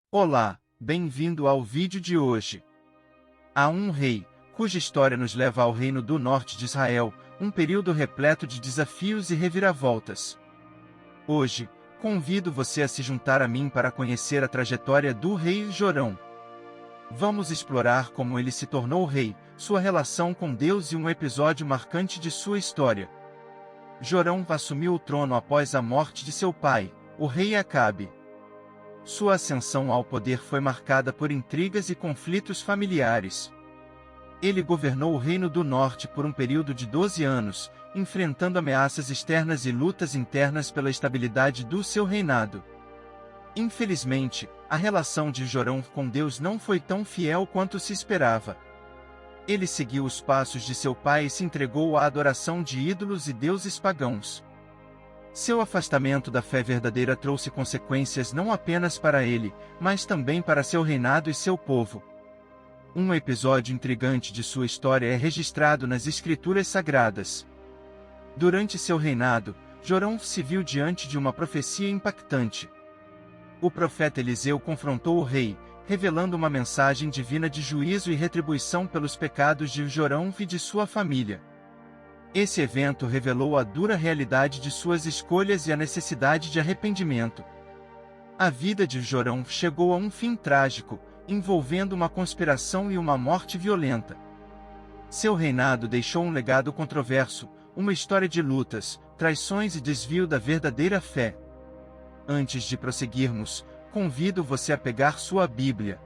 Olá, bem-vindo ao vídeo de hoje. Há um rei, cuja história nos leva ao reino do norte de Israel, um período repleto de desafios e reviravoltas. Hoje, convido você a se juntar a mim para conhecer a trajetória do rei Jorão. Vamos explorar como ele se tornou rei, sua relação com Deus e um episódio marcante de sua história. Jorão assumiu o trono após a morte de seu pai, o rei Acabe. Sua ascensão ao poder foi marcada por intrigas e conflitos familiares. Ele governou o Reino do Norte por um período de 12 anos, enfrentando ameaças externas e lutas internas pela estabilidade do seu reinado. Infelizmente, a relação de Jorão com Deus não foi tão fiel quanto se esperava. Ele seguiu os passos de seu pai e se entregou à adoração de ídolos e deuses pagãos. Seu afastamento da fé verdadeira trouxe consequências não apenas para ele, mas também para seu reinado e seu povo. Um episódio intrigante de sua história é registrado nas Escrituras Sagradas. Durante seu reinado, Jorão se viu diante de uma profecia impactante. O profeta Eliseu confrontou o rei, revelando uma mensagem divina de juízo e retribuição pelos pecados de Jorão e de sua família. Esse evento revelou a dura realidade de suas escolhas e a necessidade de arrependimento. A vida de Jorão chegou a um fim trágico, envolvendo uma conspiração e uma morte violenta. Seu reinado deixou um legado controverso, uma história de lutas, traições e desvio da verdadeira fé. Antes de prosseguirmos, convido você a pegar sua Bíblia.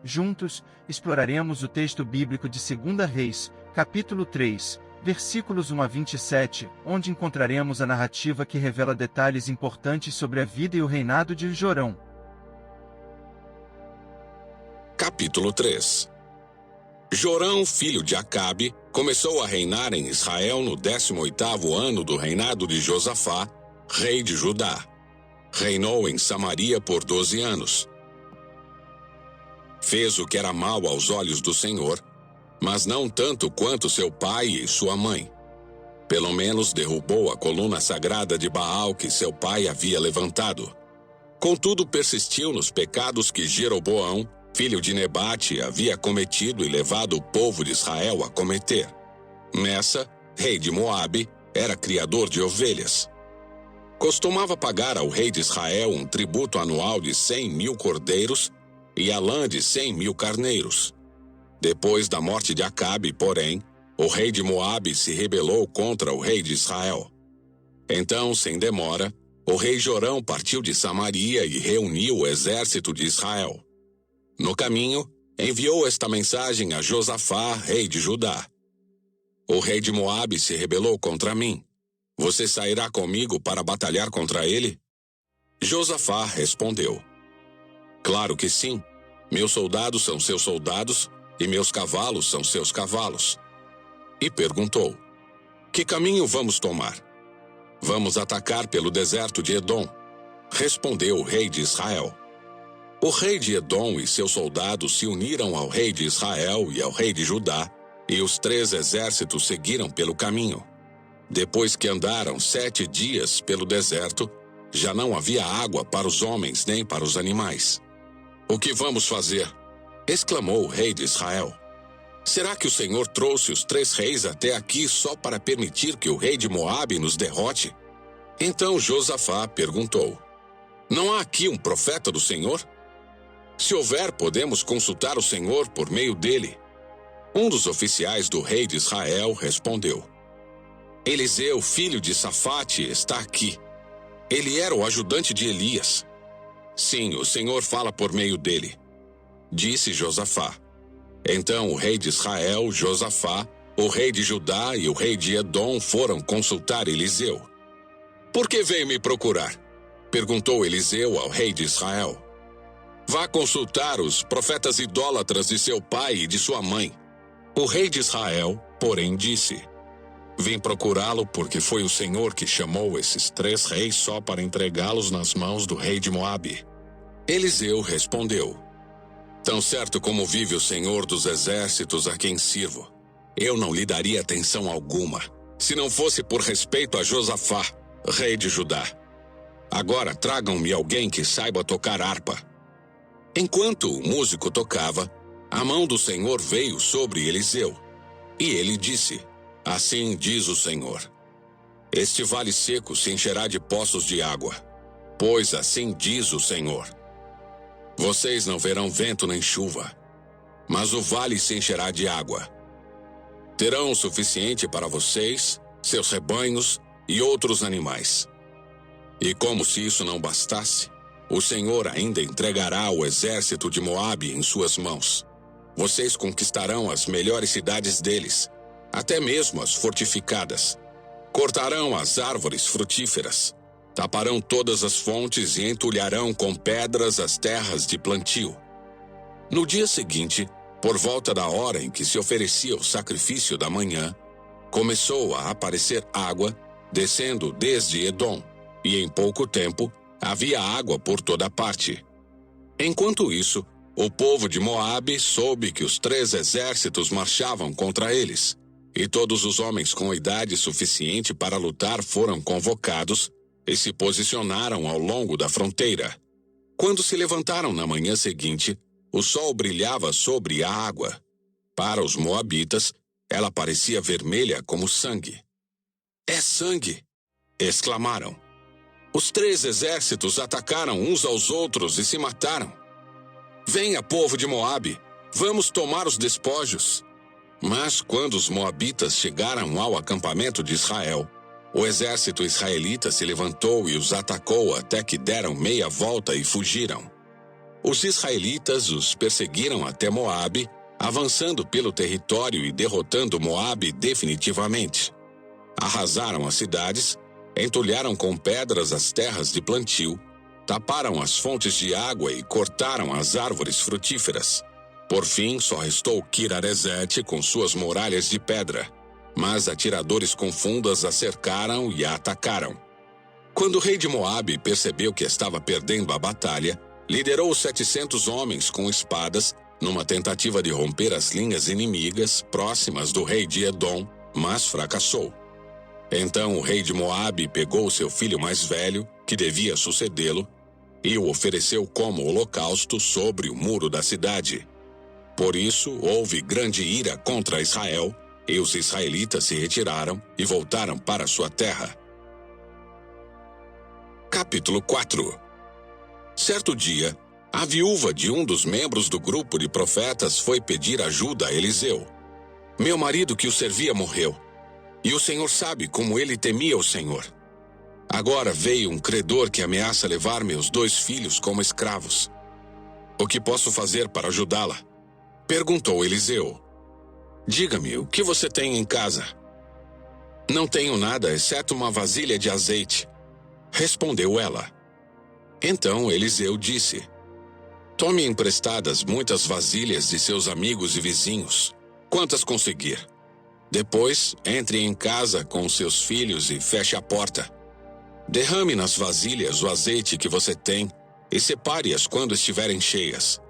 Juntos, exploraremos o texto bíblico de 2 Reis, capítulo 3, versículos 1 a 27, onde encontraremos a narrativa que revela detalhes importantes sobre a vida e o reinado de Jorão. Capítulo 3. Jorão, filho de Acabe, começou a reinar em Israel no 18º ano do reinado de Josafá, rei de Judá. Reinou em Samaria por 12 anos. Fez o que era mal aos olhos do Senhor, mas não tanto quanto seu pai e sua mãe. Pelo menos derrubou a coluna sagrada de Baal que seu pai havia levantado. Contudo, persistiu nos pecados que Jeroboão, filho de Nebate, havia cometido e levado o povo de Israel a cometer. Messa, rei de Moabe, era criador de ovelhas. Costumava pagar ao rei de Israel um tributo anual de 100.000 cordeiros e a lã de 100.000 carneiros. Depois da morte de Acabe, porém, o rei de Moabe se rebelou contra o rei de Israel. Então, sem demora, o rei Jorão partiu de Samaria e reuniu o exército de Israel. No caminho, enviou esta mensagem a Josafá, rei de Judá: O rei de Moabe se rebelou contra mim. Você sairá comigo para batalhar contra ele? Josafá respondeu: Claro que sim. Meus soldados são seus soldados e meus cavalos são seus cavalos. E perguntou: Que caminho vamos tomar? Vamos atacar pelo deserto de Edom, respondeu o rei de Israel. O rei de Edom e seus soldados se uniram ao rei de Israel e ao rei de Judá, e os 3 exércitos seguiram pelo caminho. Depois que andaram 7 dias pelo deserto, já não havia água para os homens nem para os animais. O que vamos fazer? Exclamou o rei de Israel. Será que o Senhor trouxe os 3 reis até aqui só para permitir que o rei de Moabe nos derrote? Então Josafá perguntou: Não há aqui um profeta do Senhor? Se houver, podemos consultar o Senhor por meio dele. Um dos oficiais do rei de Israel respondeu: Eliseu, filho de Safate, está aqui. Ele era o ajudante de Elias. Sim, o Senhor fala por meio dele, disse Josafá. Então o rei de Israel, Josafá, o rei de Judá e o rei de Edom foram consultar Eliseu. Por que veio me procurar? Perguntou Eliseu ao rei de Israel. Vá consultar os profetas idólatras de seu pai e de sua mãe. O rei de Israel, porém, disse: Vim procurá-lo porque foi o Senhor que chamou esses 3 reis só para entregá-los nas mãos do rei de Moabe. Eliseu respondeu: Tão certo como vive o Senhor dos exércitos a quem sirvo, eu não lhe daria atenção alguma, se não fosse por respeito a Josafá, rei de Judá. Agora tragam-me alguém que saiba tocar harpa. Enquanto o músico tocava, a mão do Senhor veio sobre Eliseu. E ele disse: Assim diz o Senhor: Este vale seco se encherá de poços de água. Pois assim diz o Senhor: Vocês não verão vento nem chuva, mas o vale se encherá de água. Terão o suficiente para vocês, seus rebanhos e outros animais. E como se isso não bastasse, o Senhor ainda entregará o exército de Moabe em suas mãos. Vocês conquistarão as melhores cidades deles, até mesmo as fortificadas. Cortarão as árvores frutíferas, taparão todas as fontes e entulharão com pedras as terras de plantio. No dia seguinte, por volta da hora em que se oferecia o sacrifício da manhã, começou a aparecer água, descendo desde Edom, e em pouco tempo havia água por toda parte. Enquanto isso, o povo de Moabe soube que os 3 exércitos marchavam contra eles, e todos os homens com idade suficiente para lutar foram convocados e se posicionaram ao longo da fronteira. Quando se levantaram na manhã seguinte, o sol brilhava sobre a água. Para os moabitas, ela parecia vermelha como sangue. É sangue! Exclamaram. Os 3 exércitos atacaram uns aos outros e se mataram. Venha, povo de Moabe, vamos tomar os despojos. Mas quando os moabitas chegaram ao acampamento de Israel, o exército israelita se levantou e os atacou até que deram meia volta e fugiram. Os israelitas os perseguiram até Moabe, avançando pelo território e derrotando Moabe definitivamente. Arrasaram as cidades, entulharam com pedras as terras de plantio, taparam as fontes de água e cortaram as árvores frutíferas. Por fim, só restou Kir-Aresete com suas muralhas de pedra, mas atiradores com fundas a cercaram e a atacaram. Quando o rei de Moabe percebeu que estava perdendo a batalha, liderou 700 homens com espadas numa tentativa de romper as linhas inimigas próximas do rei de Edom, mas fracassou. Então o rei de Moabe pegou seu filho mais velho, que devia sucedê-lo, e o ofereceu como holocausto sobre o muro da cidade. Por isso houve grande ira contra Israel, e os israelitas se retiraram e voltaram para sua terra. Capítulo 4. Certo dia, a viúva de um dos membros do grupo de profetas foi pedir ajuda a Eliseu. Meu marido que o servia morreu, e o Senhor sabe como ele temia o Senhor. Agora veio um credor que ameaça levar meus 2 filhos como escravos. O que posso fazer para ajudá-la? Perguntou Eliseu. Diga-me, o que você tem em casa? Não tenho nada, exceto uma vasilha de azeite, respondeu ela. Então Eliseu disse: Tome emprestadas muitas vasilhas de seus amigos e vizinhos, quantas conseguir. Depois, entre em casa com seus filhos e feche a porta. Derrame nas vasilhas o azeite que você tem e separe-as quando estiverem cheias.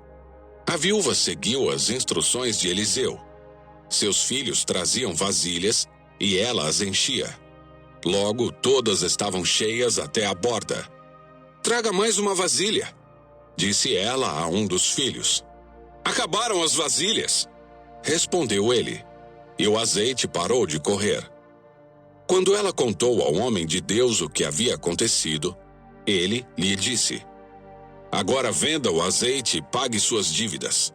A viúva seguiu as instruções de Eliseu. Seus filhos traziam vasilhas e ela as enchia. Logo, todas estavam cheias até a borda. Traga mais uma vasilha, disse ela a um dos filhos. Acabaram as vasilhas, respondeu ele, e o azeite parou de correr. Quando ela contou ao homem de Deus o que havia acontecido, ele lhe disse: Agora venda o azeite e pague suas dívidas.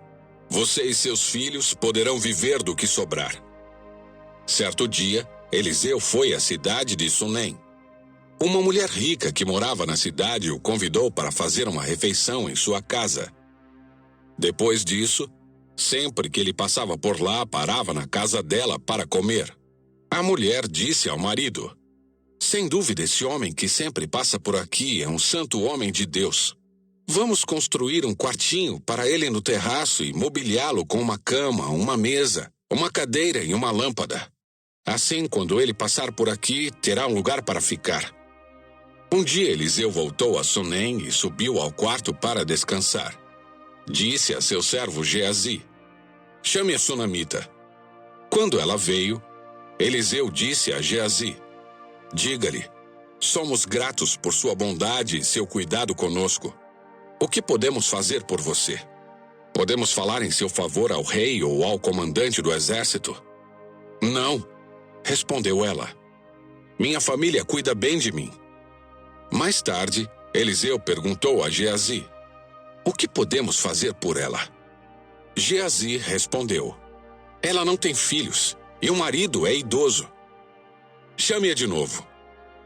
Você e seus filhos poderão viver do que sobrar. Certo dia, Eliseu foi à cidade de Sunem. Uma mulher rica que morava na cidade o convidou para fazer uma refeição em sua casa. Depois disso, sempre que ele passava por lá, parava na casa dela para comer. A mulher disse ao marido: Sem dúvida, esse homem que sempre passa por aqui é um santo homem de Deus. Vamos construir um quartinho para ele no terraço e mobiliá-lo com uma cama, uma mesa, uma cadeira e uma lâmpada. Assim, quando ele passar por aqui, terá um lugar para ficar. Um dia Eliseu voltou a Sunem e subiu ao quarto para descansar. Disse a seu servo Geazi: Chame a sunamita. Quando ela veio, Eliseu disse a Geazi: Diga-lhe, somos gratos por sua bondade e seu cuidado conosco. O que podemos fazer por você? Podemos falar em seu favor ao rei ou ao comandante do exército? Não, respondeu ela. Minha família cuida bem de mim. Mais tarde, Eliseu perguntou a Geazi: o que podemos fazer por ela? Geazi respondeu: ela não tem filhos e o marido é idoso. Chame-a de novo,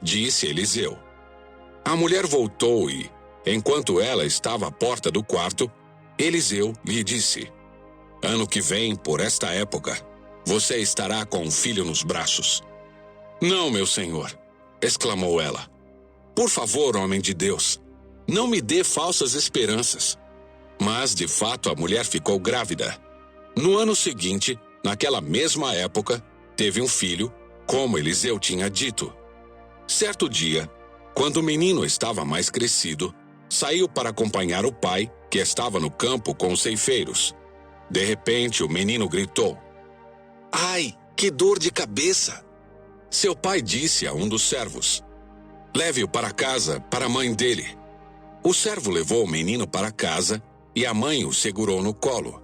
disse Eliseu. A mulher voltou e, enquanto ela estava à porta do quarto, Eliseu lhe disse: ano que vem, por esta época, você estará com um filho nos braços. Não, meu senhor, exclamou ela. Por favor, homem de Deus, não me dê falsas esperanças. Mas, de fato, a mulher ficou grávida. No ano seguinte, naquela mesma época, teve um filho, como Eliseu tinha dito. Certo dia, quando o menino estava mais crescido, saiu para acompanhar o pai, que estava no campo com os ceifeiros. De repente, o menino gritou: ai, que dor de cabeça! Seu pai disse a um dos servos: leve-o para casa, para a mãe dele. O servo levou o menino para casa e a mãe o segurou no colo.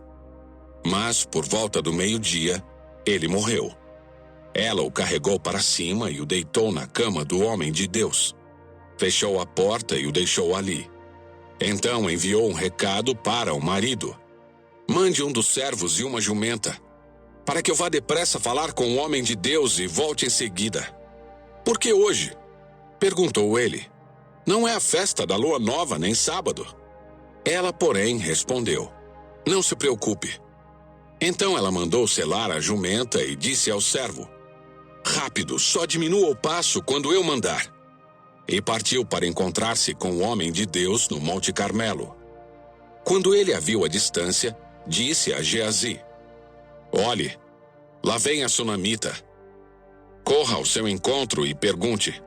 Mas, por volta do meio-dia, ele morreu. Ela o carregou para cima e o deitou na cama do homem de Deus. Fechou a porta e o deixou ali. Então enviou um recado para o marido: mande um dos servos e uma jumenta, para que eu vá depressa falar com o homem de Deus e volte em seguida. Por que hoje? Perguntou ele. Não é a festa da lua nova, nem sábado. Ela, porém, respondeu: não se preocupe. Então ela mandou selar a jumenta e disse ao servo: rápido, só diminua o passo quando eu mandar. E partiu para encontrar-se com o homem de Deus no Monte Carmelo. Quando ele a viu à distância, disse a Geazi: olhe, lá vem a sunamita. Corra ao seu encontro e pergunte: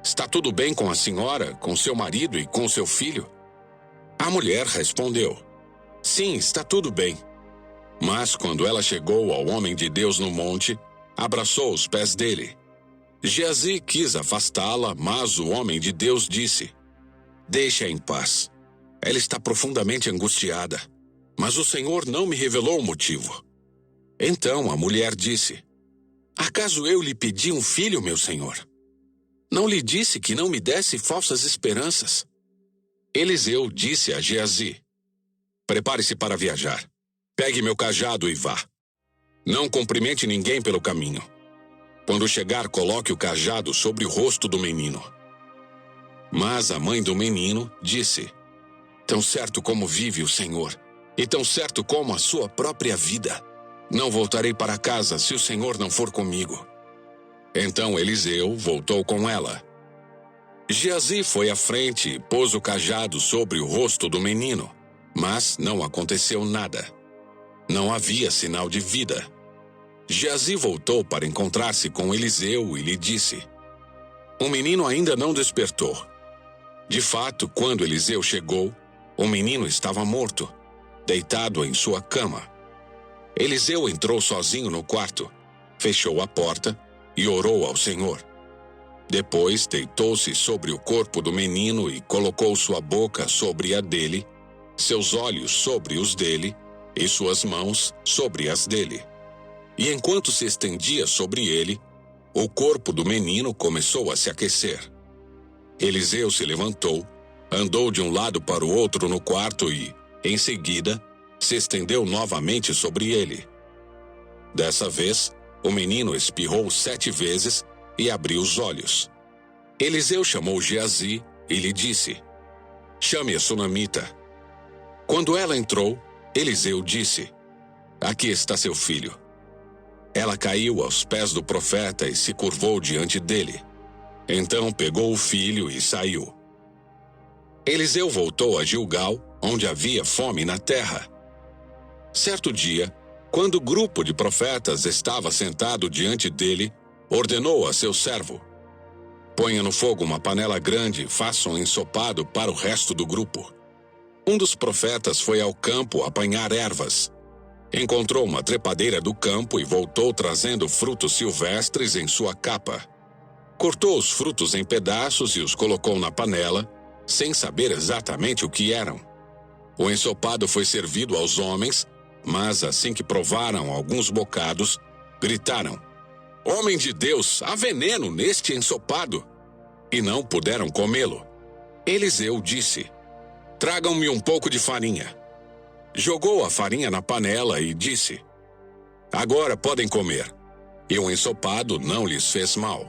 está tudo bem com a senhora, com seu marido e com seu filho? A mulher respondeu: sim, está tudo bem. Mas quando ela chegou ao homem de Deus no monte, abraçou os pés dele. Geazi quis afastá-la, mas o homem de Deus disse: deixe-a em paz. Ela está profundamente angustiada, mas o Senhor não me revelou o motivo. Então a mulher disse: acaso eu lhe pedi um filho, meu senhor? Não lhe disse que não me desse falsas esperanças? Eliseu disse a Geazi: prepare-se para viajar. Pegue meu cajado e vá. Não cumprimente ninguém pelo caminho. Quando chegar, coloque o cajado sobre o rosto do menino. Mas a mãe do menino disse: tão certo como vive o Senhor, e tão certo como a sua própria vida, não voltarei para casa se o Senhor não for comigo. Então Eliseu voltou com ela. Geazi foi à frente e pôs o cajado sobre o rosto do menino, mas não aconteceu nada. Não havia sinal de vida. Geazi voltou para encontrar-se com Eliseu e lhe disse: o menino ainda não despertou. De fato, quando Eliseu chegou, o menino estava morto, deitado em sua cama. Eliseu entrou sozinho no quarto, fechou a porta e orou ao Senhor. Depois deitou-se sobre o corpo do menino e colocou sua boca sobre a dele, seus olhos sobre os dele e suas mãos sobre as dele. E enquanto se estendia sobre ele, o corpo do menino começou a se aquecer. Eliseu se levantou, andou de um lado para o outro no quarto e, em seguida, se estendeu novamente sobre ele. Dessa vez, o menino espirrou 7 vezes e abriu os olhos. Eliseu chamou Geazi e lhe disse: chame a sunamita. Quando ela entrou, Eliseu disse: aqui está seu filho. Ela caiu aos pés do profeta e se curvou diante dele. Então pegou o filho e saiu. Eliseu voltou a Gilgal, onde havia fome na terra. Certo dia, quando o grupo de profetas estava sentado diante dele, ordenou a seu servo: ponha no fogo uma panela grande e faça um ensopado para o resto do grupo. Um dos profetas foi ao campo apanhar ervas. Encontrou uma trepadeira do campo e voltou trazendo frutos silvestres em sua capa. Cortou os frutos em pedaços e os colocou na panela, sem saber exatamente o que eram. O ensopado foi servido aos homens, mas assim que provaram alguns bocados, gritaram: "Homem de Deus, há veneno neste ensopado!" E não puderam comê-lo. Eliseu disse: "Tragam-me um pouco de farinha." Jogou a farinha na panela e disse: "Agora podem comer." E o ensopado não lhes fez mal.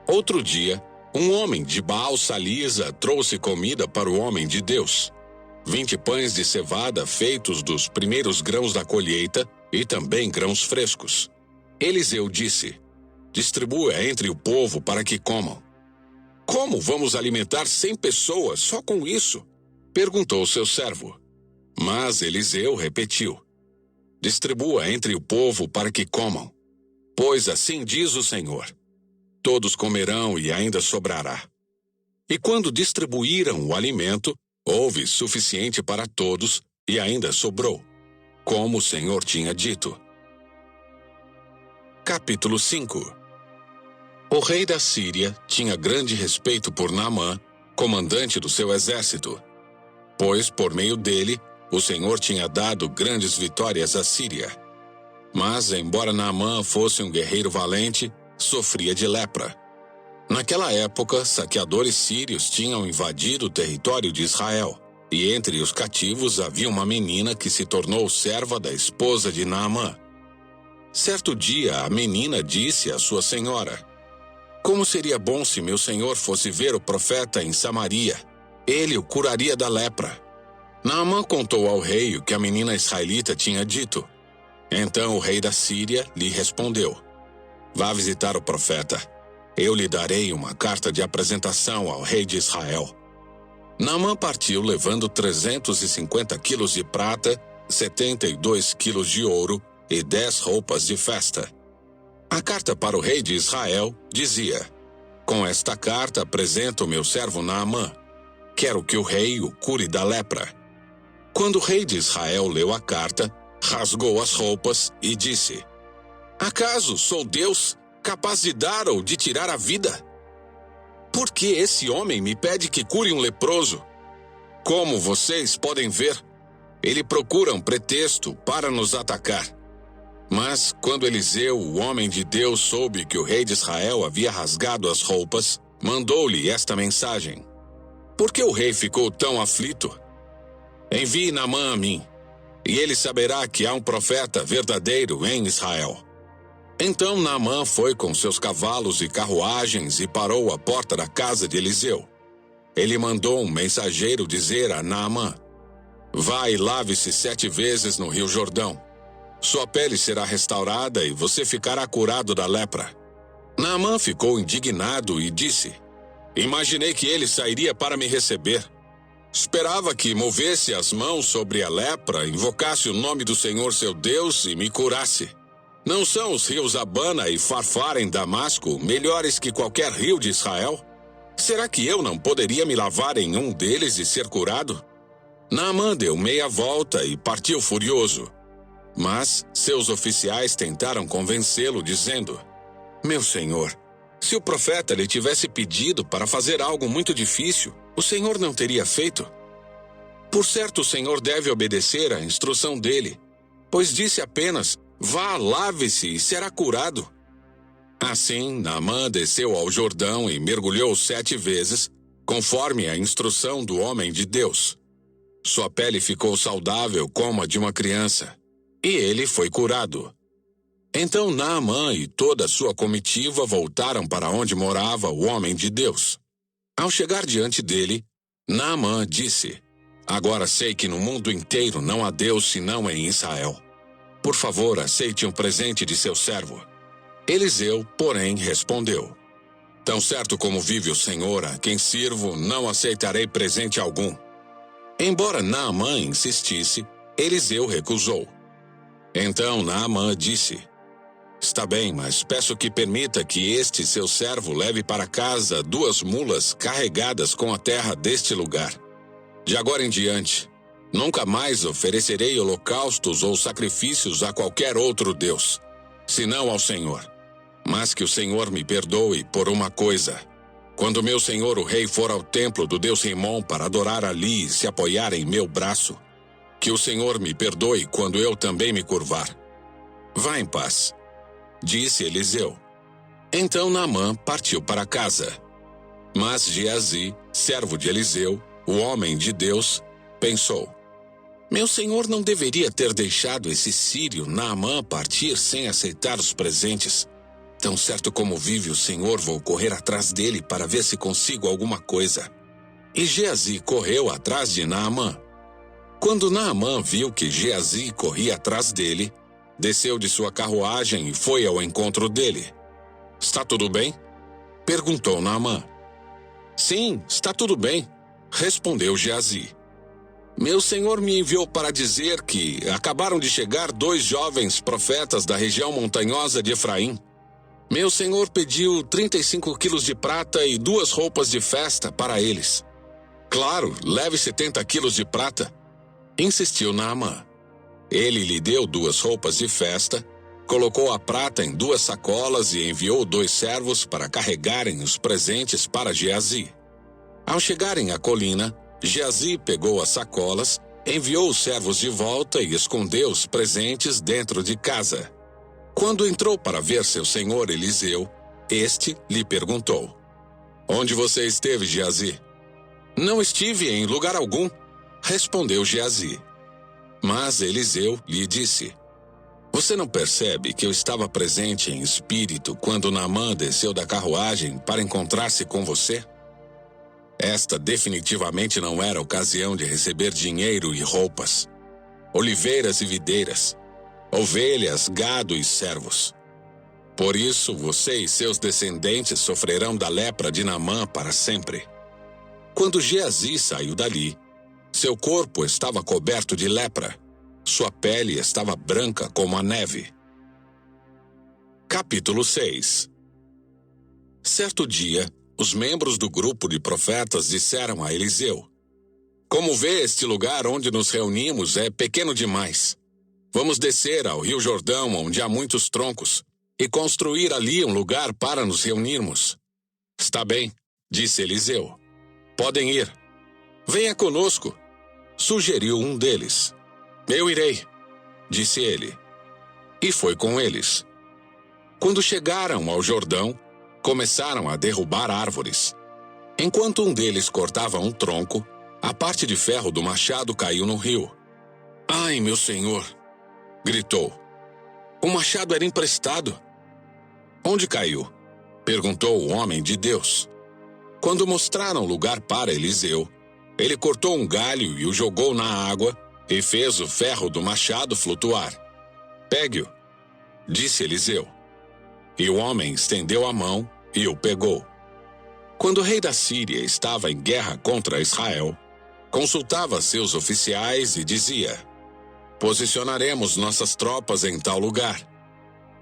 Outro dia, um homem de Baal-Salisa trouxe comida para o homem de Deus: 20 pães de cevada feitos dos primeiros grãos da colheita e também grãos frescos. Eliseu disse: "Distribua entre o povo para que comam." "Como vamos alimentar 100 pessoas só com isso?" perguntou seu servo. Mas Eliseu repetiu: "Distribua entre o povo para que comam. Pois assim diz o Senhor: todos comerão e ainda sobrará." E quando distribuíram o alimento, houve suficiente para todos e ainda sobrou, como o Senhor tinha dito. Capítulo 5. O rei da Síria tinha grande respeito por Naamã, comandante do seu exército, pois por meio dele o Senhor tinha dado grandes vitórias à Síria. Mas, embora Naamã fosse um guerreiro valente, sofria de lepra. Naquela época, saqueadores sírios tinham invadido o território de Israel, e entre os cativos havia uma menina que se tornou serva da esposa de Naamã. Certo dia, a menina disse à sua senhora: "Como seria bom se meu senhor fosse ver o profeta em Samaria. Ele o curaria da lepra." Naamã contou ao rei o que a menina israelita tinha dito. Então o rei da Síria lhe respondeu: "Vá visitar o profeta. Eu lhe darei uma carta de apresentação ao rei de Israel." Naamã partiu levando 350 quilos de prata, 72 quilos de ouro e 10 roupas de festa. A carta para o rei de Israel dizia: "Com esta carta apresento o meu servo Naamã. Quero que o rei o cure da lepra." Quando o rei de Israel leu a carta, rasgou as roupas e disse: "Acaso sou Deus, capaz de dar ou de tirar a vida? Por que esse homem me pede que cure um leproso? Como vocês podem ver, ele procura um pretexto para nos atacar." Mas quando Eliseu, o homem de Deus, soube que o rei de Israel havia rasgado as roupas, mandou-lhe esta mensagem: "Por que o rei ficou tão aflito? Envie Naamã a mim, e ele saberá que há um profeta verdadeiro em Israel." Então Naamã foi com seus cavalos e carruagens e parou à porta da casa de Eliseu. Ele mandou um mensageiro dizer a Naamã: "Vá e lave-se 7 vezes no rio Jordão. Sua pele será restaurada e você ficará curado da lepra." Naamã ficou indignado e disse: "Imaginei que ele sairia para me receber. Esperava que movesse as mãos sobre a lepra, invocasse o nome do Senhor seu Deus e me curasse. Não são os rios Abana e Farfar em Damasco melhores que qualquer rio de Israel? Será que eu não poderia me lavar em um deles e ser curado?" Naamã deu meia volta e partiu furioso. Mas seus oficiais tentaram convencê-lo, dizendo: "Meu senhor, se o profeta lhe tivesse pedido para fazer algo muito difícil, o senhor não teria feito? Por certo, o senhor deve obedecer à instrução dele, pois disse apenas: 'Vá, lave-se e será curado.'" Assim, Naamã desceu ao Jordão e mergulhou 7 vezes, conforme a instrução do homem de Deus. Sua pele ficou saudável como a de uma criança, e ele foi curado. Então Naamã e toda a sua comitiva voltaram para onde morava o homem de Deus. Ao chegar diante dele, Naamã disse: "Agora sei que no mundo inteiro não há Deus senão em Israel. Por favor, aceite um presente de seu servo." Eliseu, porém, respondeu: "Tão certo como vive o Senhor, a quem sirvo, não aceitarei presente algum." Embora Naamã insistisse, Eliseu recusou. Então Naamã disse: "Está bem, mas peço que permita que este seu servo leve para casa 2 mulas carregadas com a terra deste lugar. De agora em diante, nunca mais oferecerei holocaustos ou sacrifícios a qualquer outro Deus, senão ao Senhor. Mas que o Senhor me perdoe por uma coisa. Quando meu senhor o rei for ao templo do deus Rimon para adorar ali e se apoiar em meu braço, que o Senhor me perdoe quando eu também me curvar. Vá em paz, disse Eliseu. Então Naamã partiu para casa. Mas Geazi, servo de Eliseu, o homem de Deus, pensou: meu senhor não deveria ter deixado esse sírio Naamã partir sem aceitar os presentes. Tão certo como vive o Senhor, vou correr atrás dele para ver se consigo alguma coisa. E Geazi correu atrás de Naamã. Quando Naamã viu que Geazi corria atrás dele, desceu de sua carruagem e foi ao encontro dele. Está tudo bem? Perguntou Naamã. Sim, está tudo bem, respondeu Geazi. Meu senhor me enviou para dizer que acabaram de chegar 2 jovens profetas da região montanhosa de Efraim. Meu senhor pediu 35 quilos de prata e 2 roupas de festa para eles. Claro, leve 70 quilos de prata, insistiu Naamã. Ele lhe deu 2 roupas de festa, colocou a prata em 2 sacolas e enviou 2 servos para carregarem os presentes para Geazi. Ao chegarem à colina, Geazi pegou as sacolas, enviou os servos de volta e escondeu os presentes dentro de casa. Quando entrou para ver seu senhor Eliseu, este lhe perguntou: onde você esteve, Geazi? Não estive em lugar algum, respondeu Geazi. Mas Eliseu lhe disse: você não percebe que eu estava presente em espírito quando Naamã desceu da carruagem para encontrar-se com você? Esta definitivamente não era ocasião de receber dinheiro e roupas, oliveiras e videiras, ovelhas, gado e servos. Por isso você e seus descendentes sofrerão da lepra de Naamã para sempre. Quando Geazi saiu dali, seu corpo estava coberto de lepra, sua pele estava branca como a neve. Capítulo 6. Certo dia, os membros do grupo de profetas disseram a Eliseu: como vê, este lugar onde nos reunimos é pequeno demais. Vamos descer ao rio Jordão, onde há muitos troncos, e construir ali um lugar para nos reunirmos. Está bem, disse Eliseu. Podem ir. Venha conosco, sugeriu um deles. Eu irei, disse ele. E foi com eles. Quando chegaram ao Jordão, começaram a derrubar árvores. Enquanto um deles cortava um tronco, a parte de ferro do machado caiu no rio. Ai, meu senhor! Gritou. O machado era emprestado. Onde caiu? Perguntou o homem de Deus. Quando mostraram lugar para Eliseu, ele cortou um galho e o jogou na água e fez o ferro do machado flutuar. Pegue-o, disse Eliseu. E o homem estendeu a mão e o pegou. Quando o rei da Síria estava em guerra contra Israel, consultava seus oficiais e dizia: posicionaremos nossas tropas em tal lugar.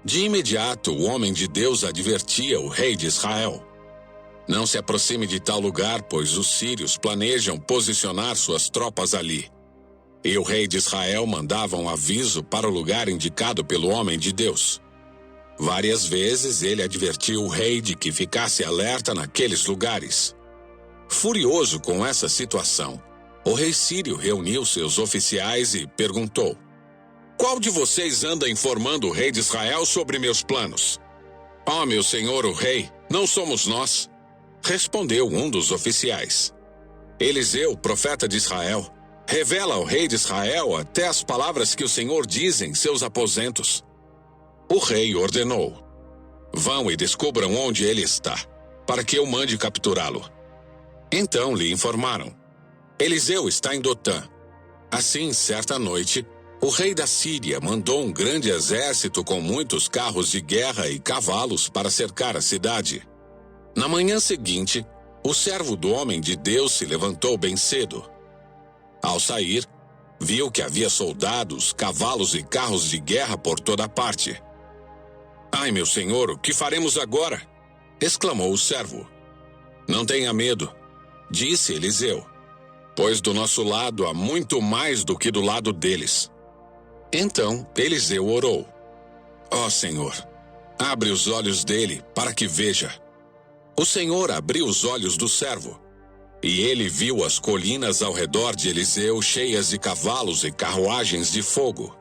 De imediato, o homem de Deus advertia o rei de Israel: não se aproxime de tal lugar, pois os sírios planejam posicionar suas tropas ali. E o rei de Israel mandava um aviso para o lugar indicado pelo homem de Deus. Várias vezes ele advertiu o rei de que ficasse alerta naqueles lugares. Furioso com essa situação, o rei sírio reuniu seus oficiais e perguntou: qual de vocês anda informando o rei de Israel sobre meus planos? Ó, meu senhor o rei, não somos nós, respondeu um dos oficiais. Eliseu, profeta de Israel, revela ao rei de Israel até as palavras que o Senhor diz em seus aposentos. O rei ordenou: vão e descubram onde ele está, para que eu mande capturá-lo. Então lhe informaram: Eliseu está em Dotã. Assim, certa noite, o rei da Síria mandou um grande exército com muitos carros de guerra e cavalos para cercar a cidade. Na manhã seguinte, o servo do homem de Deus se levantou bem cedo. Ao sair, viu que havia soldados, cavalos e carros de guerra por toda parte. Ai, meu senhor, o que faremos agora? Exclamou o servo. Não tenha medo, disse Eliseu, pois do nosso lado há muito mais do que do lado deles. Então Eliseu orou: ó Senhor, abre os olhos dele para que veja. O Senhor abriu os olhos do servo, e ele viu as colinas ao redor de Eliseu cheias de cavalos e carruagens de fogo.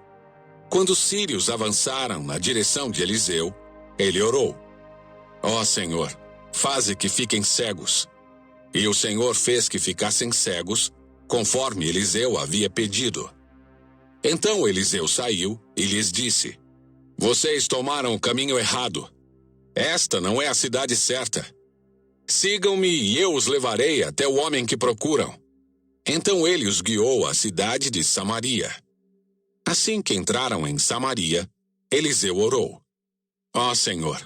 Quando os sírios avançaram na direção de Eliseu, ele orou: Ó Senhor, faze que fiquem cegos. E o Senhor fez que ficassem cegos, conforme Eliseu havia pedido. Então Eliseu saiu e lhes disse: Vocês tomaram o caminho errado. Esta não é a cidade certa. Sigam-me e eu os levarei até o homem que procuram. Então ele os guiou à cidade de Samaria. Assim que entraram em Samaria, Eliseu orou: Ó Senhor,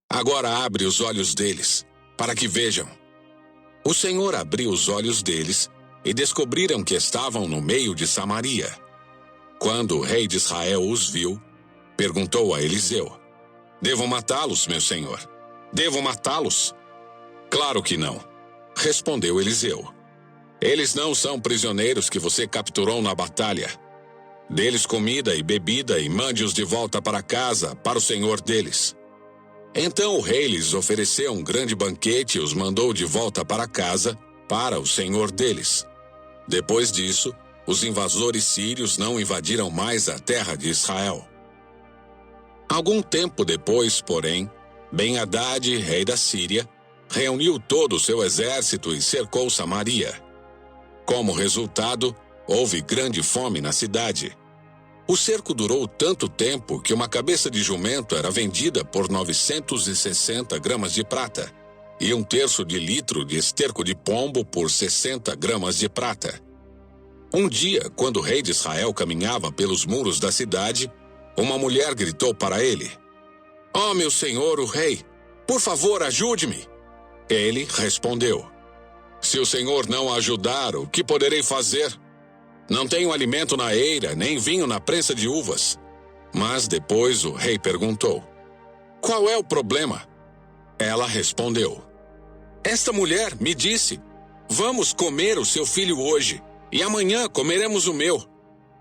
agora abre os olhos deles, para que vejam. O Senhor abriu os olhos deles e descobriram que estavam no meio de Samaria. Quando o rei de Israel os viu, perguntou a Eliseu: Devo matá-los, meu senhor? Devo matá-los? Claro que não, respondeu Eliseu. Eles não são prisioneiros que você capturou na batalha. Dê-lhes comida e bebida e mande-os de volta para casa, para o senhor deles. Então o rei lhes ofereceu um grande banquete e os mandou de volta para casa, para o senhor deles. Depois disso, os invasores sírios não invadiram mais a terra de Israel. Algum tempo depois, porém, Ben-Hadad, rei da Síria, reuniu todo o seu exército e cercou Samaria. Como resultado, houve grande fome na cidade. O cerco durou tanto tempo que uma cabeça de jumento era vendida por 960 gramas de prata e 1/3 de litro de esterco de pombo por 60 gramas de prata. Um dia, quando o rei de Israel caminhava pelos muros da cidade, uma mulher gritou para ele: Ó meu senhor, o rei, por favor, ajude-me. Ele respondeu: Se o senhor não ajudar, o que poderei fazer? Não tenho alimento na eira, nem vinho na prensa de uvas. Mas depois o rei perguntou: Qual é o problema? Ela respondeu: Esta mulher me disse: Vamos comer o seu filho hoje, e amanhã comeremos o meu.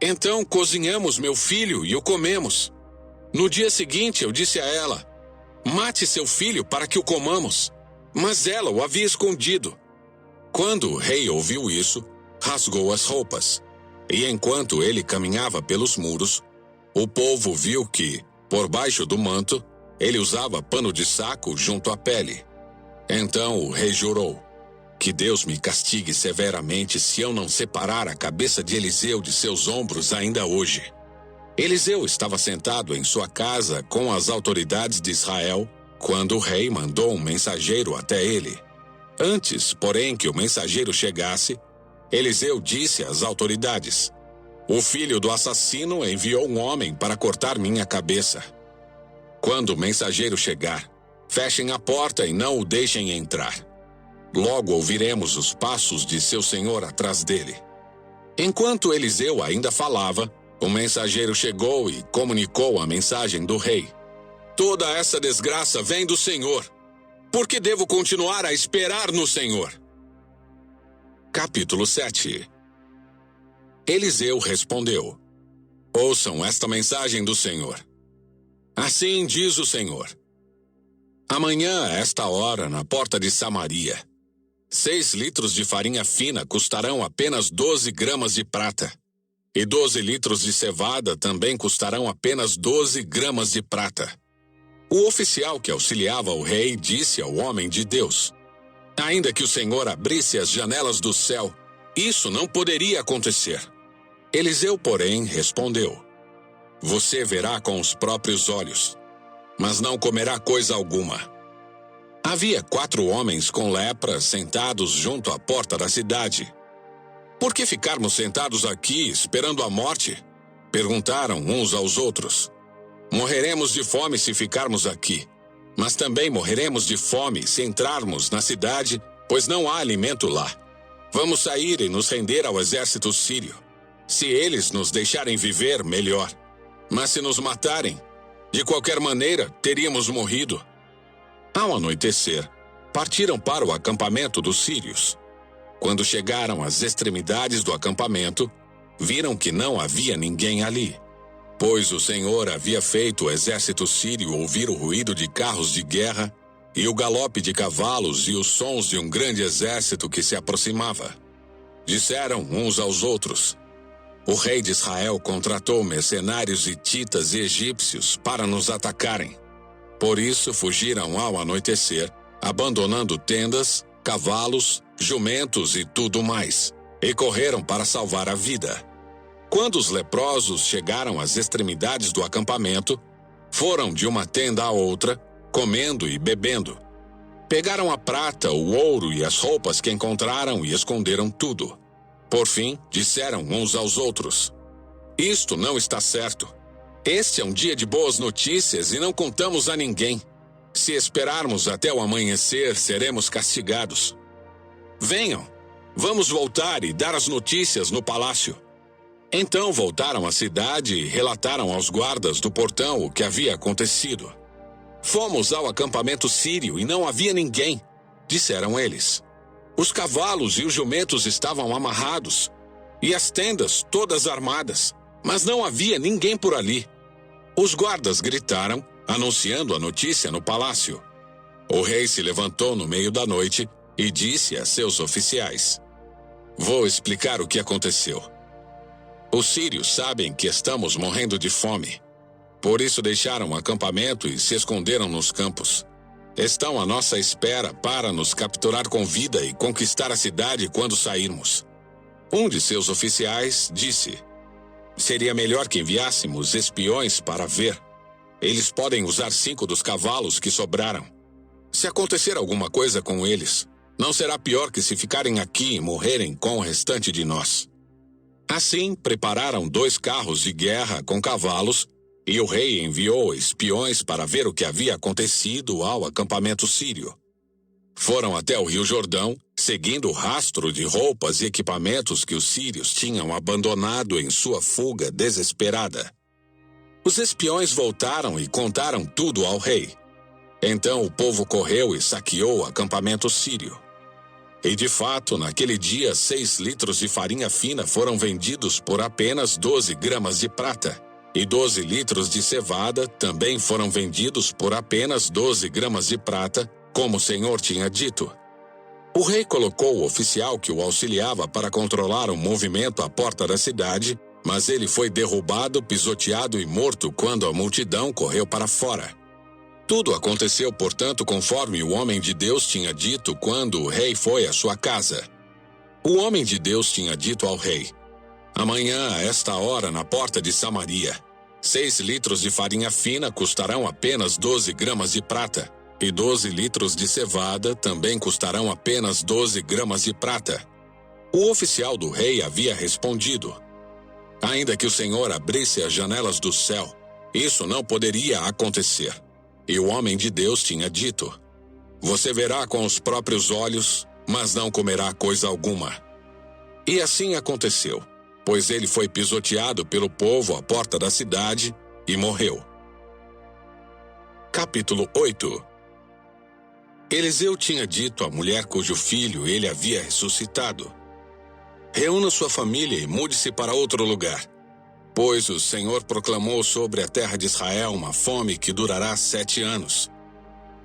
Então cozinhamos meu filho e o comemos. No dia seguinte eu disse a ela: Mate seu filho para que o comamos. Mas ela o havia escondido. Quando o rei ouviu isso, rasgou as roupas. E enquanto ele caminhava pelos muros, o povo viu que, por baixo do manto, ele usava pano de saco junto à pele. Então o rei jurou: Que Deus me castigue severamente se eu não separar a cabeça de Eliseu de seus ombros ainda hoje. Eliseu estava sentado em sua casa com as autoridades de Israel, quando o rei mandou um mensageiro até ele. Antes, porém, que o mensageiro chegasse, Eliseu disse às autoridades: O filho do assassino enviou um homem para cortar minha cabeça. Quando o mensageiro chegar, fechem a porta e não o deixem entrar. Logo ouviremos os passos de seu senhor atrás dele. Enquanto Eliseu ainda falava, o mensageiro chegou e comunicou a mensagem do rei: Toda essa desgraça vem do Senhor. Por que devo continuar a esperar no Senhor? Capítulo 7. Eliseu respondeu: Ouçam esta mensagem do Senhor. Assim diz o Senhor: Amanhã, a esta hora, na porta de Samaria, 6 litros de farinha fina custarão apenas 12 gramas de prata, e 12 litros de cevada também custarão apenas 12 gramas de prata. O oficial que auxiliava o rei disse ao homem de Deus: Ainda que o Senhor abrisse as janelas do céu, isso não poderia acontecer. Eliseu, porém, respondeu: Você verá com os próprios olhos, mas não comerá coisa alguma. Havia 4 homens com lepra sentados junto à porta da cidade. Por que ficarmos sentados aqui esperando a morte? Perguntaram uns aos outros. Morreremos de fome se ficarmos aqui, mas também morreremos de fome se entrarmos na cidade, pois não há alimento lá. Vamos sair e nos render ao exército sírio. Se eles nos deixarem viver, melhor. Mas se nos matarem, de qualquer maneira, teríamos morrido. Ao anoitecer, partiram para o acampamento dos sírios. Quando chegaram às extremidades do acampamento, viram que não havia ninguém ali, pois o Senhor havia feito o exército sírio ouvir o ruído de carros de guerra e o galope de cavalos e os sons de um grande exército que se aproximava. Disseram uns aos outros: o rei de Israel contratou mercenários hititas e egípcios para nos atacarem. Por isso fugiram ao anoitecer, abandonando tendas, cavalos, jumentos e tudo mais, e correram para salvar a vida. Quando os leprosos chegaram às extremidades do acampamento, foram de uma tenda à outra, comendo e bebendo. Pegaram a prata, o ouro e as roupas que encontraram e esconderam tudo. Por fim, disseram uns aos outros: isto não está certo. Este é um dia de boas notícias e não contamos a ninguém. Se esperarmos até o amanhecer, seremos castigados. Venham, vamos voltar e dar as notícias no palácio. Então voltaram à cidade e relataram aos guardas do portão o que havia acontecido. Fomos ao acampamento sírio e não havia ninguém, disseram eles. Os cavalos e os jumentos estavam amarrados, e as tendas todas armadas, mas não havia ninguém por ali. Os guardas gritaram, anunciando a notícia no palácio. O rei se levantou no meio da noite e disse a seus oficiais: vou explicar o que aconteceu. Os sírios sabem que estamos morrendo de fome. Por isso deixaram o acampamento e se esconderam nos campos. Estão à nossa espera para nos capturar com vida e conquistar a cidade quando sairmos. Um de seus oficiais disse: seria melhor que enviássemos espiões para ver. Eles podem usar 5 dos cavalos que sobraram. Se acontecer alguma coisa com eles, não será pior que se ficarem aqui e morrerem com o restante de nós. Assim, prepararam 2 carros de guerra com cavalos, e o rei enviou espiões para ver o que havia acontecido ao acampamento sírio. Foram até o rio Jordão, seguindo o rastro de roupas e equipamentos que os sírios tinham abandonado em sua fuga desesperada. Os espiões voltaram e contaram tudo ao rei. Então o povo correu e saqueou o acampamento sírio. E de fato, naquele dia, 6 litros de farinha fina foram vendidos por apenas 12 gramas de prata. E 12 litros de cevada também foram vendidos por apenas 12 gramas de prata, como o Senhor tinha dito. O rei colocou o oficial que o auxiliava para controlar o movimento à porta da cidade, mas ele foi derrubado, pisoteado e morto quando a multidão correu para fora. Tudo aconteceu, portanto, conforme o homem de Deus tinha dito quando o rei foi à sua casa. O homem de Deus tinha dito ao rei: amanhã, a esta hora, na porta de Samaria, 6 litros de farinha fina custarão apenas 12 gramas de prata, e 12 litros de cevada também custarão apenas 12 gramas de prata. O oficial do rei havia respondido: ainda que o Senhor abrisse as janelas do céu, isso não poderia acontecer. E o homem de Deus tinha dito: você verá com os próprios olhos, mas não comerá coisa alguma. E assim aconteceu, pois ele foi pisoteado pelo povo à porta da cidade e morreu. Capítulo 8. Eliseu tinha dito à mulher cujo filho ele havia ressuscitado: reúna sua família e mude-se para outro lugar, pois o Senhor proclamou sobre a terra de Israel uma fome que durará 7 anos.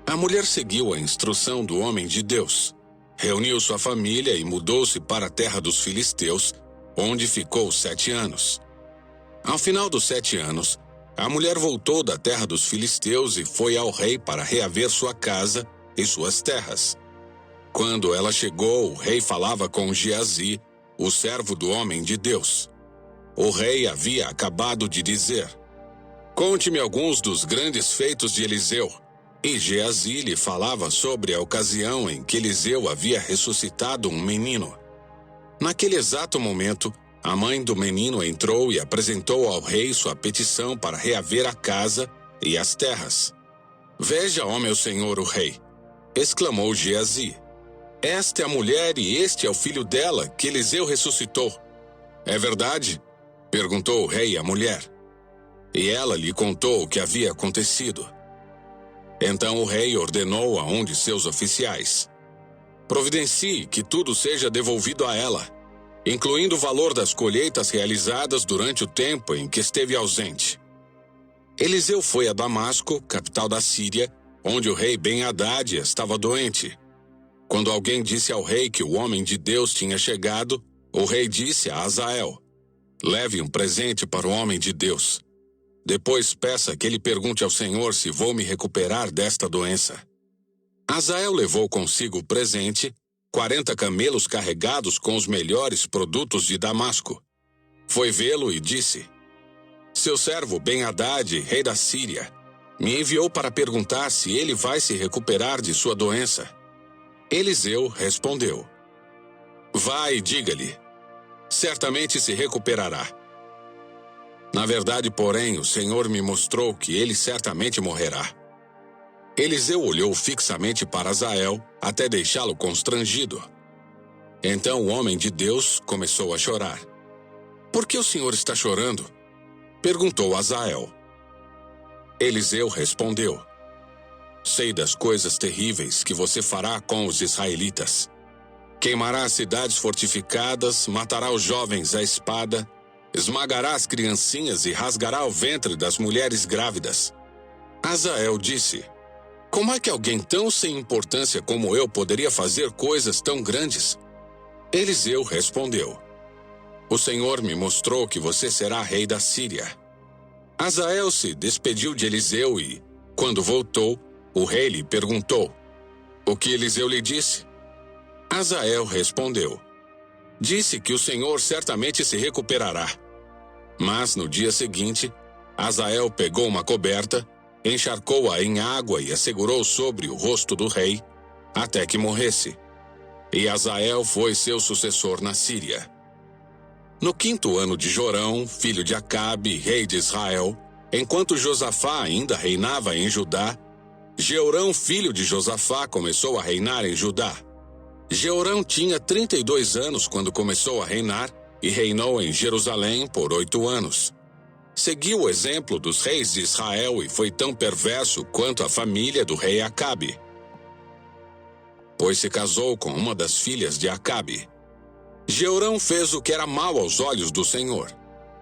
A mulher seguiu a instrução do homem de Deus, reuniu sua família e mudou-se para a terra dos filisteus, onde ficou 7 anos. Ao final dos 7 anos, a mulher voltou da terra dos filisteus e foi ao rei para reaver sua casa e suas terras. Quando ela chegou, o rei falava com Geazi, o servo do homem de Deus. O rei havia acabado de dizer: conte-me alguns dos grandes feitos de Eliseu. E Geazi lhe falava sobre a ocasião em que Eliseu havia ressuscitado um menino. Naquele exato momento, a mãe do menino entrou e apresentou ao rei sua petição para reaver a casa e as terras. Veja, ó meu senhor o rei, exclamou Geazi, esta é a mulher e este é o filho dela que Eliseu ressuscitou. É verdade? Perguntou o rei à mulher. E ela lhe contou o que havia acontecido. Então o rei ordenou a um de seus oficiais: providencie que tudo seja devolvido a ela, incluindo o valor das colheitas realizadas durante o tempo em que esteve ausente. Eliseu foi a Damasco, capital da Síria, onde o rei Ben-Hadad estava doente. Quando alguém disse ao rei que o homem de Deus tinha chegado, o rei disse a Hazael: leve um presente para o homem de Deus. Depois peça que ele pergunte ao Senhor se vou me recuperar desta doença. Hazael levou consigo o presente, 40 camelos carregados com os melhores produtos de Damasco. Foi vê-lo e disse: seu servo Ben-Hadad, rei da Síria, me enviou para perguntar se ele vai se recuperar de sua doença. Eliseu respondeu: vai e diga-lhe, certamente se recuperará. Na verdade, porém, o Senhor me mostrou que ele certamente morrerá. Eliseu olhou fixamente para Hazael até deixá-lo constrangido. Então o homem de Deus começou a chorar. Por que o senhor está chorando? Perguntou Hazael. Eliseu respondeu: sei das coisas terríveis que você fará com os israelitas. Queimará as cidades fortificadas, matará os jovens à espada, esmagará as criancinhas e rasgará o ventre das mulheres grávidas. Hazael disse: como é que alguém tão sem importância como eu poderia fazer coisas tão grandes? Eliseu respondeu: o Senhor me mostrou que você será rei da Síria. Hazael se despediu de Eliseu e, quando voltou, o rei lhe perguntou: o que Eliseu lhe disse? Hazael respondeu: disse que o Senhor certamente se recuperará. Mas no dia seguinte, Hazael pegou uma coberta, encharcou-a em água e a segurou sobre o rosto do rei, até que morresse. E Hazael foi seu sucessor na Síria. No 5º ano de Jorão, filho de Acabe, rei de Israel, enquanto Josafá ainda reinava em Judá, Jeorão, filho de Josafá, começou a reinar em Judá. Jeorão tinha 32 anos quando começou a reinar e reinou em Jerusalém por 8 anos. Seguiu o exemplo dos reis de Israel e foi tão perverso quanto a família do rei Acabe, pois se casou com uma das filhas de Acabe. Jeorão fez o que era mal aos olhos do Senhor,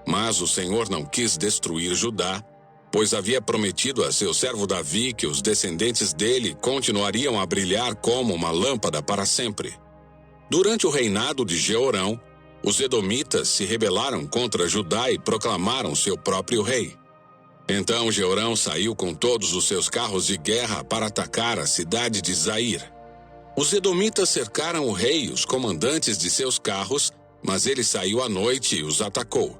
mas o Senhor não quis destruir Judá, pois havia prometido a seu servo Davi que os descendentes dele continuariam a brilhar como uma lâmpada para sempre. Durante o reinado de Jeorão, os edomitas se rebelaram contra Judá e proclamaram seu próprio rei. Então Jeorão saiu com todos os seus carros de guerra para atacar a cidade de Zair. Os edomitas cercaram o rei e os comandantes de seus carros, mas ele saiu à noite e os atacou.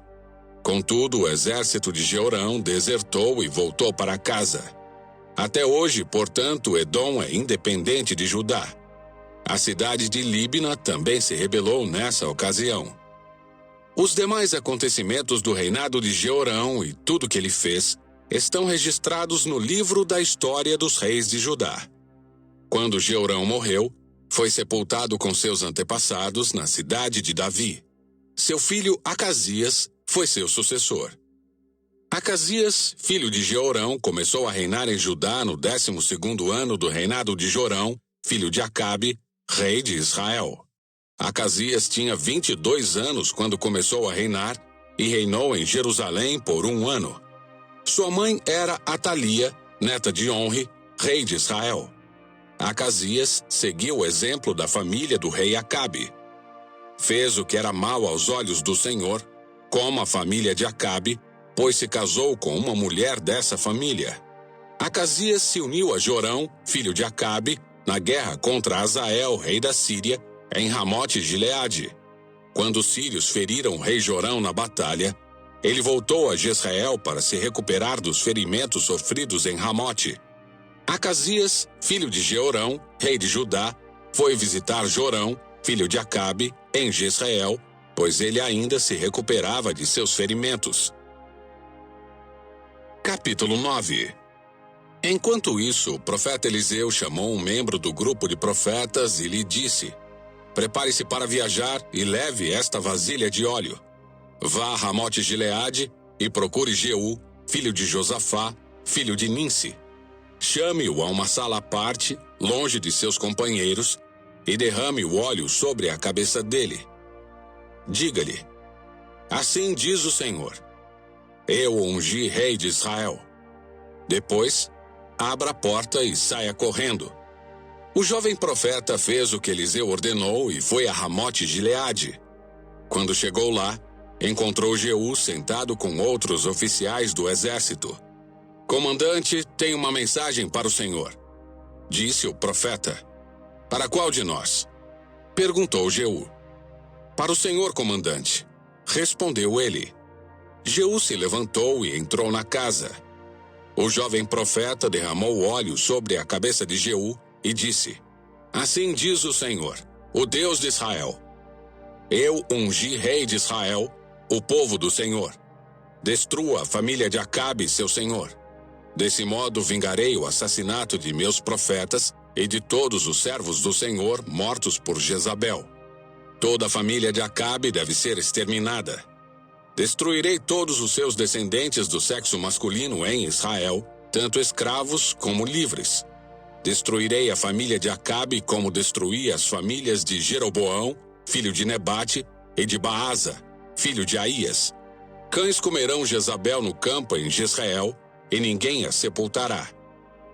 Contudo, o exército de Jeorão desertou e voltou para casa. Até hoje, portanto, Edom é independente de Judá. A cidade de Líbna também se rebelou nessa ocasião. Os demais acontecimentos do reinado de Jeorão e tudo que ele fez estão registrados no livro da história dos reis de Judá. Quando Jeorão morreu, foi sepultado com seus antepassados na cidade de Davi. Seu filho Acasias foi seu sucessor. Acasias, filho de Jeorão, começou a reinar em Judá no 12º ano do reinado de Jorão, filho de Acabe, rei de Israel. Acasias tinha 22 anos quando começou a reinar e reinou em Jerusalém por 1 ano. Sua mãe era Atalia, neta de Onre, rei de Israel. Acasias seguiu o exemplo da família do rei Acabe. Fez o que era mal aos olhos do Senhor, como a família de Acabe, pois se casou com uma mulher dessa família. Acasias se uniu a Jorão, filho de Acabe, na guerra contra Hazael, rei da Síria, em Ramote-Gileade. Quando os sírios feriram o rei Jorão na batalha, ele voltou a Jezreel para se recuperar dos ferimentos sofridos em Ramote. Acasias, filho de Jeorão, rei de Judá, foi visitar Jorão, filho de Acabe, em Jezreel, pois ele ainda se recuperava de seus ferimentos. Capítulo 9. Enquanto isso, o profeta Eliseu chamou um membro do grupo de profetas e lhe disse: prepare-se para viajar e leve esta vasilha de óleo. Vá a Ramote-Gileade e procure Jeú, filho de Josafá, filho de Ninsi. Chame-o a uma sala à parte, longe de seus companheiros, e derrame o óleo sobre a cabeça dele. Diga-lhe: assim diz o Senhor, eu o ungi rei de Israel. Depois, abra a porta e saia correndo. O jovem profeta fez o que Eliseu ordenou e foi a Ramote Gileade. Quando chegou lá, encontrou Jeú sentado com outros oficiais do exército. Comandante, tenho uma mensagem para o senhor, disse o profeta. Para qual de nós? Perguntou Jeú. Para o senhor, comandante, respondeu ele. Jeú se levantou e entrou na casa. O jovem profeta derramou óleo sobre a cabeça de Jeú e disse: Assim diz o Senhor, o Deus de Israel. Eu ungi rei de Israel, o povo do Senhor. Destrua a família de Acabe, seu senhor. Desse modo vingarei o assassinato de meus profetas e de todos os servos do Senhor mortos por Jezabel. Toda a família de Acabe deve ser exterminada. Destruirei todos os seus descendentes do sexo masculino em Israel, tanto escravos como livres. Destruirei a família de Acabe como destruí as famílias de Jeroboão, filho de Nebate, e de Baasa, filho de Aías. Cães comerão Jezabel no campo em Jezreel, e ninguém a sepultará.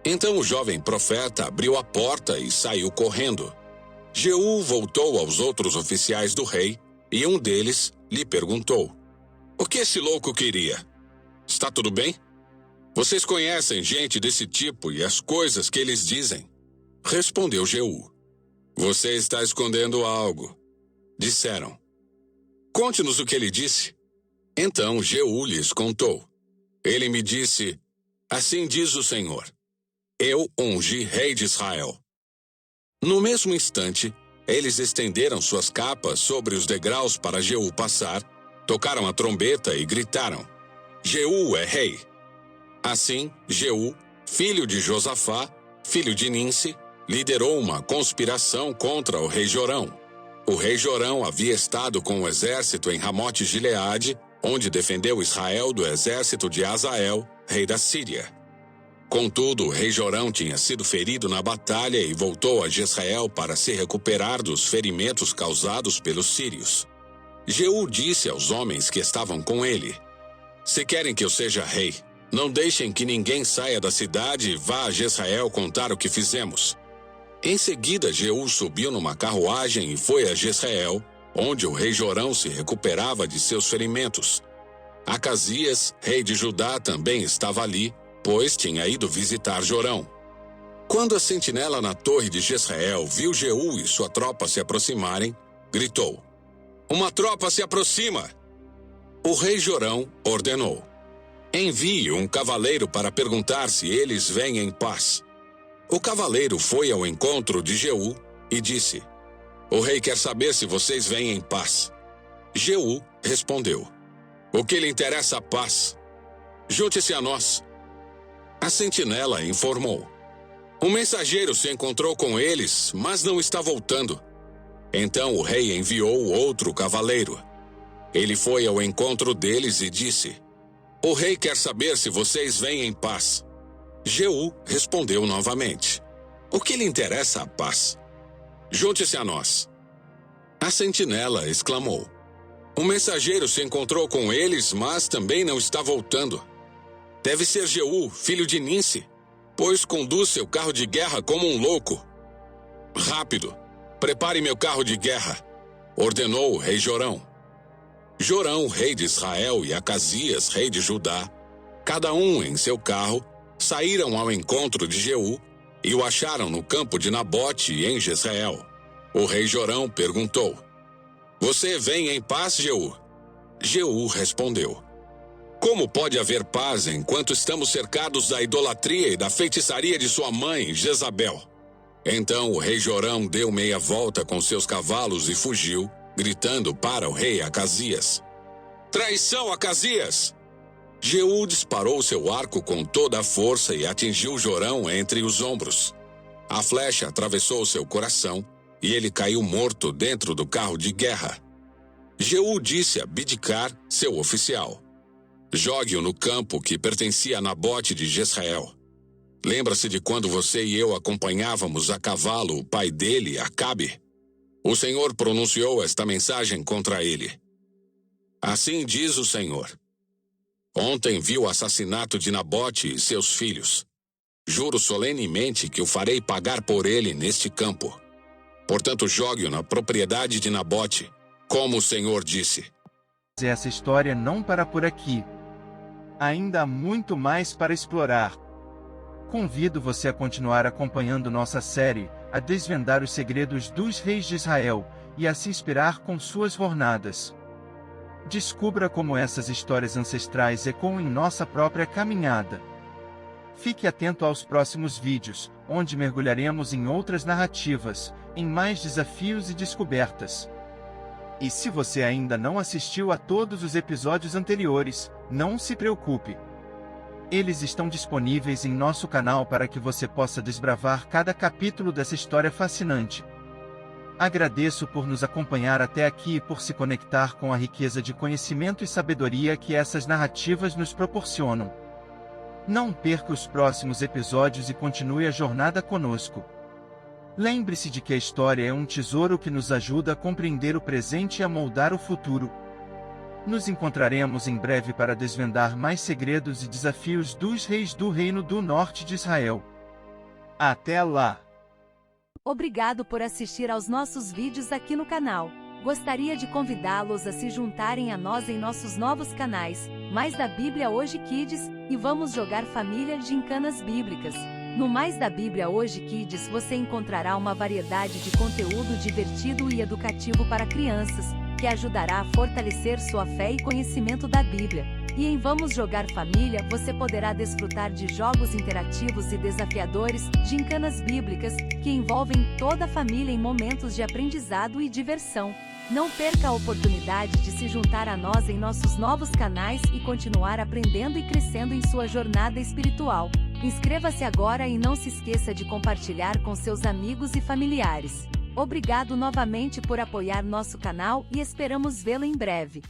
Então o jovem profeta abriu a porta e saiu correndo. Jeú voltou aos outros oficiais do rei, e um deles lhe perguntou: O que esse louco queria? Está tudo bem? Vocês conhecem gente desse tipo e as coisas que eles dizem? Respondeu Jeú: Você está escondendo algo. Disseram: Conte-nos o que ele disse. Então Jeú lhes contou. Ele me disse: Assim diz o Senhor, eu ungi rei de Israel. No mesmo instante, eles estenderam suas capas sobre os degraus para Jeú passar, tocaram a trombeta e gritaram: Jeú é rei. Assim, Jeú, filho de Josafá, filho de Ninsi, liderou uma conspiração contra o rei Jorão. O rei Jorão havia estado com o exército em Ramote Gileade, onde defendeu Israel do exército de Azael, rei da Síria. Contudo, o rei Jorão tinha sido ferido na batalha e voltou a Jezreel para se recuperar dos ferimentos causados pelos sírios. Jeú disse aos homens que estavam com ele: Se querem que eu seja rei, não deixem que ninguém saia da cidade e vá a Jezreel contar o que fizemos. Em seguida, Jeú subiu numa carruagem e foi a Jezreel, onde o rei Jorão se recuperava de seus ferimentos. Acasias, rei de Judá, também estava ali, pois tinha ido visitar Jorão. Quando a sentinela na torre de Jezreel viu Jeú e sua tropa se aproximarem, gritou: Uma tropa se aproxima! O rei Jorão ordenou: Envie um cavaleiro para perguntar se eles vêm em paz. O cavaleiro foi ao encontro de Jeú e disse: O rei quer saber se vocês vêm em paz. Jeú respondeu: O que lhe interessa a paz? Junte-se a nós. A sentinela informou: Um mensageiro se encontrou com eles, mas não está voltando. Então o rei enviou outro cavaleiro. Ele foi ao encontro deles e disse: O rei quer saber se vocês vêm em paz. Jeú respondeu novamente: O que lhe interessa a paz? Junte-se a nós. A sentinela exclamou: Um mensageiro se encontrou com eles, mas também não está voltando. Deve ser Jeú, filho de Ninsi, pois conduz seu carro de guerra como um louco. Rápido, prepare meu carro de guerra, ordenou o rei Jorão. Jorão, rei de Israel, e Acasias, rei de Judá, cada um em seu carro, saíram ao encontro de Jeú e o acharam no campo de Nabote, em Jezreel. O rei Jorão perguntou: Você vem em paz, Jeú? Jeú respondeu: Como pode haver paz enquanto estamos cercados da idolatria e da feitiçaria de sua mãe, Jezabel? Então o rei Jorão deu meia volta com seus cavalos e fugiu, gritando para o rei Acasias: Traição, Acasias! Jeú disparou seu arco com toda a força e atingiu Jorão entre os ombros. A flecha atravessou seu coração e ele caiu morto dentro do carro de guerra. Jeú disse a Bidkar, seu oficial: Jogue-o no campo que pertencia a Nabote de Jezreel. Lembra-se de quando você e eu acompanhávamos a cavalo o pai dele, Acabe? O Senhor pronunciou esta mensagem contra ele. Assim diz o Senhor: Ontem vi o assassinato de Nabote e seus filhos. Juro solenemente que o farei pagar por ele neste campo. Portanto, jogue-o na propriedade de Nabote, como o Senhor disse. Essa história não para por aqui. Ainda há muito mais para explorar. Convido você a continuar acompanhando nossa série, a desvendar os segredos dos reis de Israel, e a se inspirar com suas jornadas. Descubra como essas histórias ancestrais ecoam em nossa própria caminhada. Fique atento aos próximos vídeos, onde mergulharemos em outras narrativas, em mais desafios e descobertas. E se você ainda não assistiu a todos os episódios anteriores, não se preocupe. Eles estão disponíveis em nosso canal para que você possa desbravar cada capítulo dessa história fascinante. Agradeço por nos acompanhar até aqui e por se conectar com a riqueza de conhecimento e sabedoria que essas narrativas nos proporcionam. Não perca os próximos episódios e continue a jornada conosco. Lembre-se de que a história é um tesouro que nos ajuda a compreender o presente e a moldar o futuro. Nos encontraremos em breve para desvendar mais segredos e desafios dos reis do Reino do Norte de Israel. Até lá! Obrigado por assistir aos nossos vídeos aqui no canal. Gostaria de convidá-los a se juntarem a nós em nossos novos canais, Mais da Bíblia Hoje Kids, e Vamos Jogar Família Gincanas Bíblicas. No Mais da Bíblia Hoje Kids você encontrará uma variedade de conteúdo divertido e educativo para crianças, que ajudará a fortalecer sua fé e conhecimento da Bíblia. E em Vamos Jogar Família você poderá desfrutar de jogos interativos e desafiadores, gincanas bíblicas, que envolvem toda a família em momentos de aprendizado e diversão. Não perca a oportunidade de se juntar a nós em nossos novos canais e continuar aprendendo e crescendo em sua jornada espiritual. Inscreva-se agora e não se esqueça de compartilhar com seus amigos e familiares. Obrigado novamente por apoiar nosso canal e esperamos vê-lo em breve.